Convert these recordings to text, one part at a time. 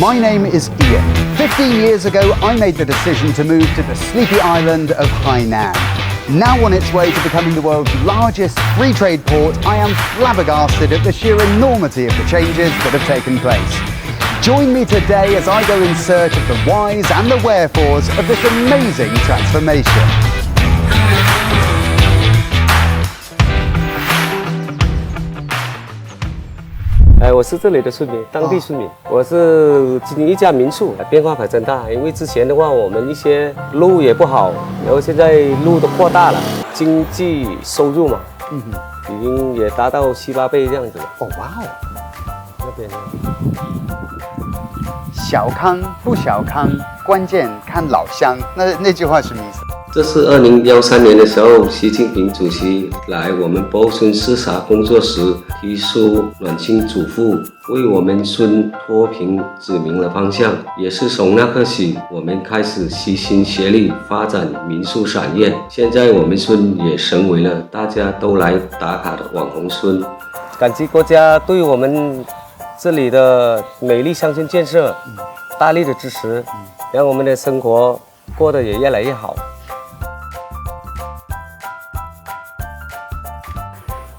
My name is Iain. 15 years ago, I made the decision to move to the sleepy island of Hainan. Now on its way to becoming the world's largest free trade port, I am flabbergasted at the sheer enormity of the changes that have taken place. Join me today as I go in search of the whys and the wherefores of this amazing transformation. 我是这里的村民，当地村民。我是经营一家民宿，变化可真大。因为之前的话，我们一些路也不好，然后现在路都扩大了，经济收入嘛，已经也达到7、8倍这样子了。哦，哇哦！那边呢？小康不小康，关键看老乡。那句话什么意思？ 这是2013年的时候，习近平主席来我们博村视察工作时提出暖心嘱咐，为我们村脱贫指明了方向。也是从那刻起，我们开始齐心协力发展民宿产业。现在我们村也成为了大家都来打卡的网红村。感激国家对我们这里的美丽乡村建设大力的支持，让我们的生活过得也越来越好。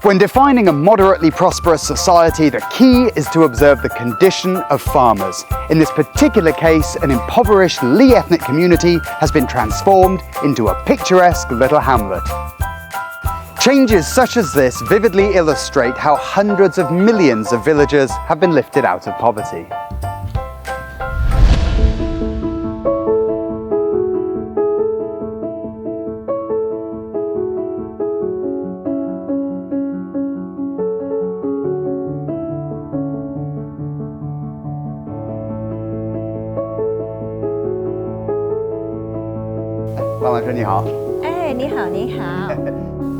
When defining a moderately prosperous society, the key is to observe the condition of farmers. In this particular case, an impoverished Li ethnic community has been transformed into a picturesque little hamlet. Changes such as this vividly illustrate how hundreds of millions of villagers have been lifted out of poverty. Mama说你好。哎，你好，你好。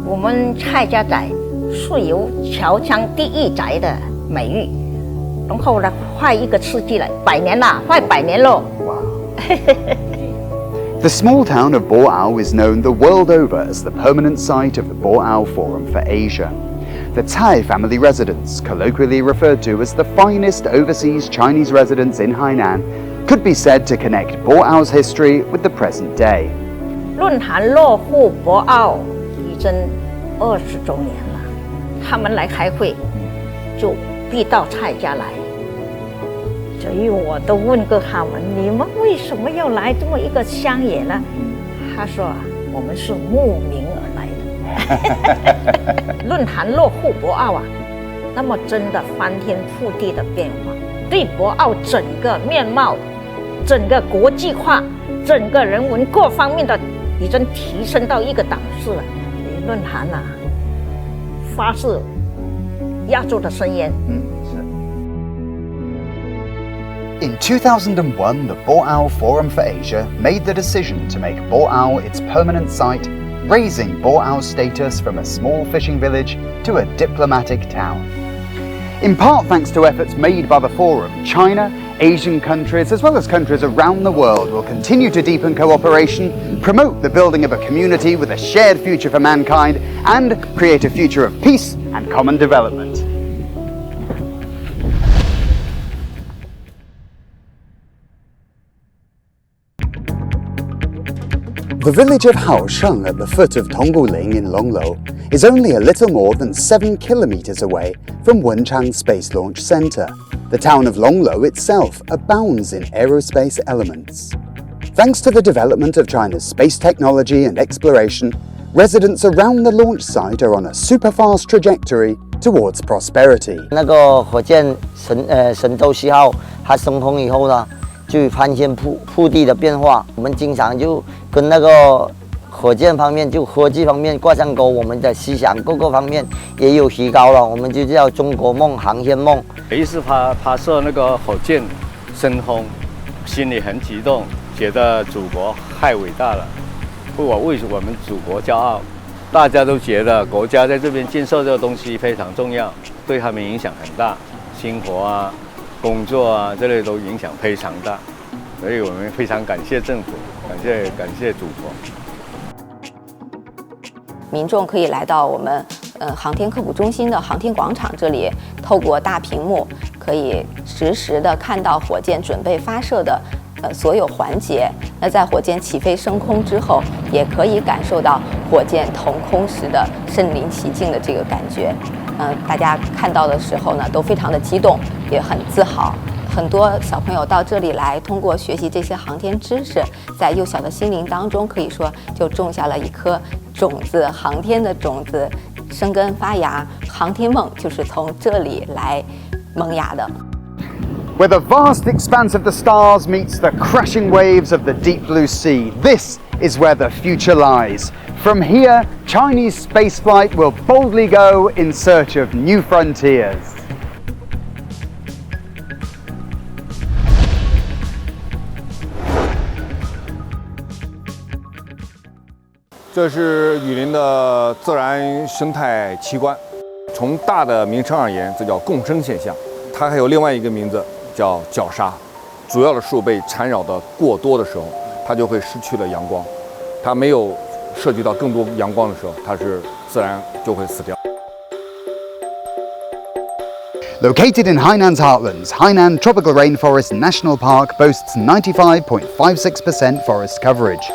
我们蔡家仔是有侨乡第一宅的美誉，然后呢，快一个世纪了，100年了，快100年了。哇！ The small town of Bo'ao is known the world over as the permanent site of the Bo'ao Forum for Asia. The Tsai family residence, colloquially referred to as the finest overseas Chinese residence in Hainan, could be said to connect Bo'ao's history with the present day. 论坛落户博鳌已经20周年了，他们来开会就必到蔡家来，所以我都问过他们，你们为什么要来这么一个乡野呢？他说我们是慕名而来的。论坛落户博鳌啊，那么真的翻天覆地的变化，对博鳌整个面貌、整个国际化、整个人文各方面的。 已经提升到一个档次了。论坛啊，发自亚洲的声音。In 2001, the Bo'ao Forum for Asia made the decision to make Bo'ao its permanent site, raising Bo'ao's status from a small fishing village to a diplomatic town. In part thanks to efforts made by the Forum, China, Asian countries, as well as countries around the world, will continue to deepen cooperation, promote the building of a community with a shared future for mankind, and create a future of peace and common development. The village of Haosheng at the foot of Tongguling in Longlo is only a little more than 7 kilometers away from Wenchang Space Launch Center. The town of Longlo itself abounds in aerospace elements. Thanks to the development of China's space technology and exploration, residents around the launch site are on a super-fast trajectory towards prosperity. 那个火箭神舟7号它升空以后呢，就翻天覆地的变化。我们经常就跟那个火箭方面，就科技方面挂上钩，我们的思想各个方面也有提高了。我们就叫中国梦、航天梦。第一次发射那个火箭升空，心里很激动，觉得祖国太伟大了，我为我们祖国骄傲。大家都觉得国家在这边建设这个东西非常重要，对他们影响很大，生活啊、工作啊这类都影响非常大，所以我们非常感谢政府，感谢祖国。民众可以来到我们航天科普中心的航天广场这里，透过大屏幕可以实时的看到火箭准备发射的所有环节。那在火箭起飞升空之后，也可以感受到火箭腾空时的身临其境的这个感觉。大家看到的时候呢，都非常的激动，也很自豪。很多小朋友到这里来，通过学习这些航天知识，在幼小的心灵当中，可以说就种下了一颗种子，航天的种子生根发芽，航天梦就是从这里来萌芽的。Where the vast expanse of the stars meets the crashing waves of the deep blue sea, this is where the future lies. From here, Chinese spaceflight will boldly go in search of new frontiers. 这是雨林的自然生态奇观。从大的名称而言，这叫共生现象。它还有另外一个名字叫绞杀。主要的树被缠绕的过多的时候，它就会失去了阳光。它没有摄取到更多阳光的时候，它是自然就会死掉。Located in Hainan's heartlands, Hainan Tropical Rainforest National Park boasts 95.56% forest coverage.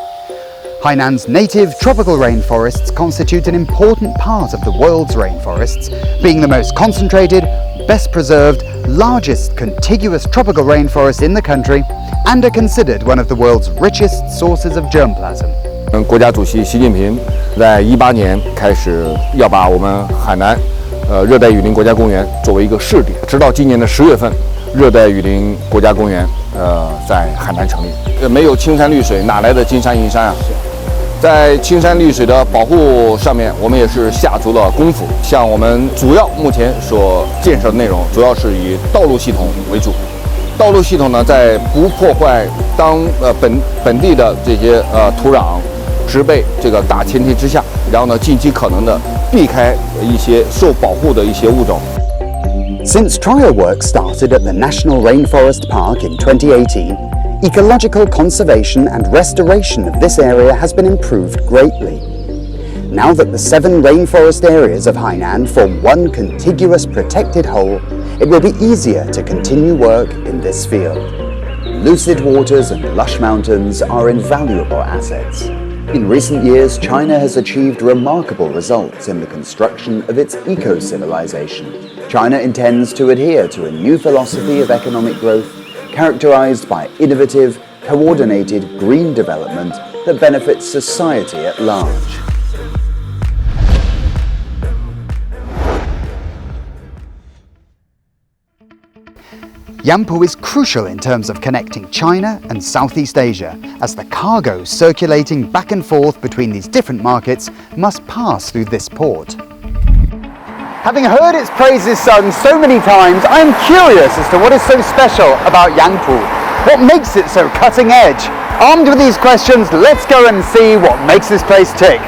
Hainan's native tropical rainforests constitute an important part of the world's rainforests, being the most concentrated, best preserved, largest contiguous tropical rainforest in the country, and are considered one of the world's richest sources of germplasm. 国家主席习近平在2018年开始要把我们海南热带雨林国家公园作为一个试点，直到今年的10月份，热带雨林国家公园在海南成立。没有青山绿水，哪来的金山银山啊？在青山绿水的保护上面，我们也是下足了功夫。像我们主要目前所建设的内容，主要是以道路系统为主。道路系统呢，在不破坏本地的这些土壤、植被这个大前提之下，然后呢，尽其可能的避开一些受保护的一些物种。Since trial work started at the National Rainforest Park in 2018, ecological conservation and restoration of this area has been improved greatly. Now that the 7 rainforest areas of Hainan form one contiguous protected whole, it will be easier to continue work in this field. Lucid waters and lush mountains are invaluable assets. In recent years, China has achieved remarkable results in the construction of its eco-civilization. China intends to adhere to a new philosophy of economic growth characterized by innovative, coordinated green development that benefits society at large. Yangpu is crucial in terms of connecting China and Southeast Asia, as the cargo circulating back and forth between these different markets must pass through this port. Having heard its praises sung so many times, I am curious as to what is so special about Yangpu. What makes it so cutting edge? Armed with these questions, let's go and see what makes this place tick.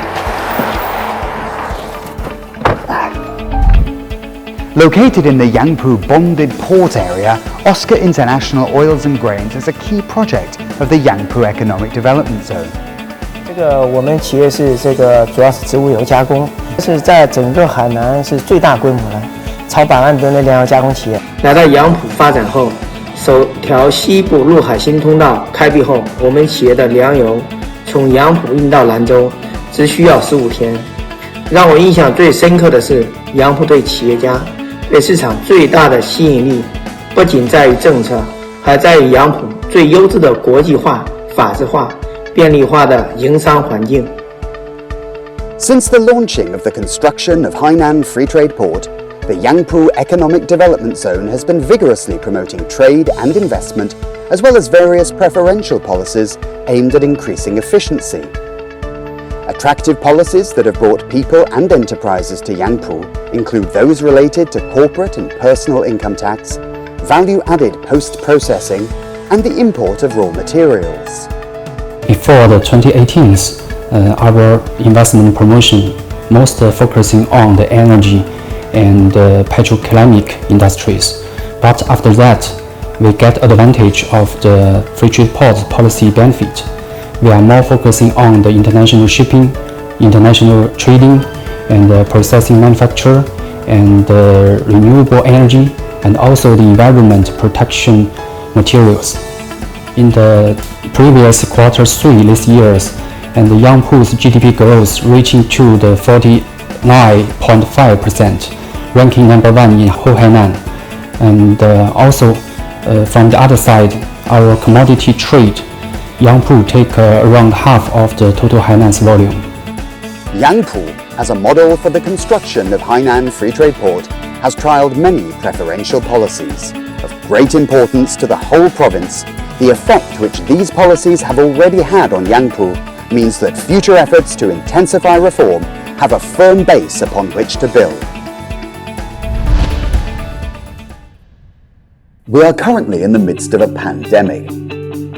Located in the Yangpu bonded port area, Oscar International Oils and Grains is a key project of the Yangpu Economic Development Zone. 这个我们企业是主要是植物油加工，是在整个海南是最大规模的，超100万吨的粮油加工企业。来到杨浦发展后，首条西部陆海新通道开辟后，我们企业的粮油从杨浦运到兰州只需要15天。让我印象最深刻的是，杨浦对企业家、对市场最大的吸引力，不仅在于政策，还在于杨浦最优质的国际化、法治化、便利化的营商环境。Since the launching of the construction of Hainan Free Trade Port, the Yangpu Economic Development Zone has been vigorously promoting trade and investment, as well as various preferential policies aimed at increasing efficiency. Attractive policies that have brought people and enterprises to Yangpu include those related to corporate and personal income tax, value-added post-processing, and the import of raw materials. Before the 2018s, our investment promotion most focusing on the energy and petrochemical industries. But after that, we get advantage of the free trade port policy benefit. We are more focusing on the international shipping, international trading, and processing manufacture, and renewable energy, and also the environment protection materials. In the previous Q3 this year, and the Yangpu's GDP growth reaching to the 49.5%, ranking number 1 in whole Hainan. And also from the other side, our commodity trade, Yangpu take around half of the total Hainan's volume. Yangpu, as a model for the construction of Hainan Free Trade Port, has trialled many preferential policies. Of great importance to the whole province, the effect which these policies have already had on Yangpu means that future efforts to intensify reform have a firm base upon which to build. We are currently in the midst of a pandemic.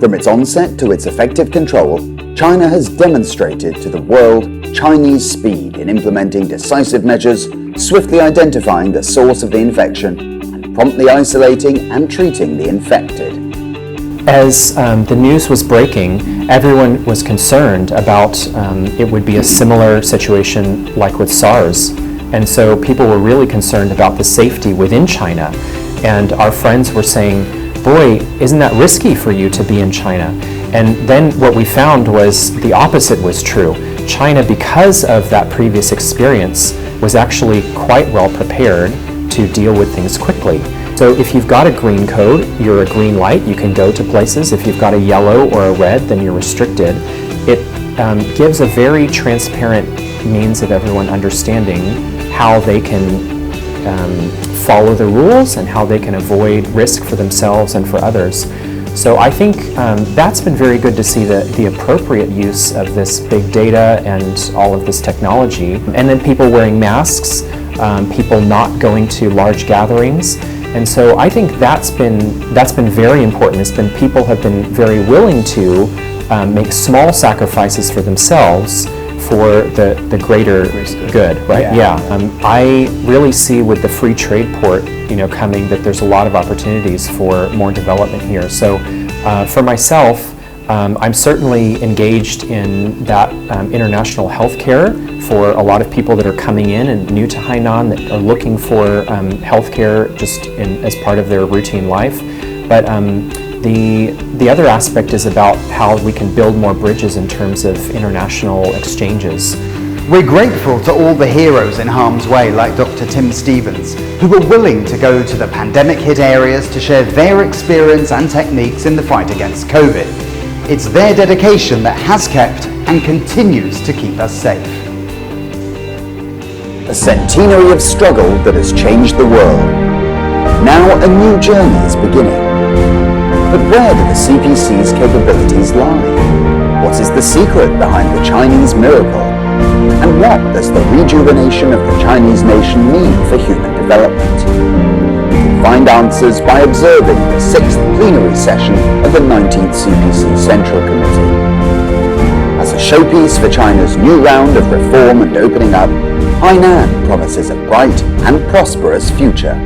From its onset to its effective control, China has demonstrated to the world Chinese speed in implementing decisive measures, swiftly identifying the source of the infection, and promptly isolating and treating the infected. As the news was breaking, everyone was concerned about it would be a similar situation like with SARS. And so people were really concerned about the safety within China. And our friends were saying, boy, isn't that risky for you to be in China? And then what we found was the opposite was true. China, because of that previous experience, was actually quite well prepared to deal with things quickly. So if you've got a green code, you're a green light, you can go to places. If you've got a yellow or a red, then you're restricted. It gives a very transparent means of everyone understanding how they can follow the rules and how they can avoid risk for themselves and for others. So I think that's been very good to see the appropriate use of this big data and all of this technology. And then people wearing masks, people not going to large gatherings. And so I think that's been very important. It's been people have been very willing to make small sacrifices for themselves for the greater good, right? Yeah. I really see with the free trade port, coming, that there's a lot of opportunities for more development here. So for myself, I'm certainly engaged in that international healthcare for a lot of people that are coming in and new to Hainan that are looking for healthcare just as part of their routine life. But the other aspect is about how we can build more bridges in terms of international exchanges. We're grateful to all the heroes in harm's way like Dr. Tim Stevens, who were willing to go to the pandemic-hit areas to share their experience and techniques in the fight against COVID. It's their dedication that has kept and continues to keep us safe. A centenary of struggle that has changed the world. Now a new journey is beginning. But where do the CPC's capabilities lie? What is the secret behind the Chinese miracle? And what does the rejuvenation of the Chinese nation mean for human development? We can find answers by observing the 6th plenary session of the 19th CPC Central Committee. As a showpiece for China's new round of reform and opening up, Hainan promises a bright and prosperous future.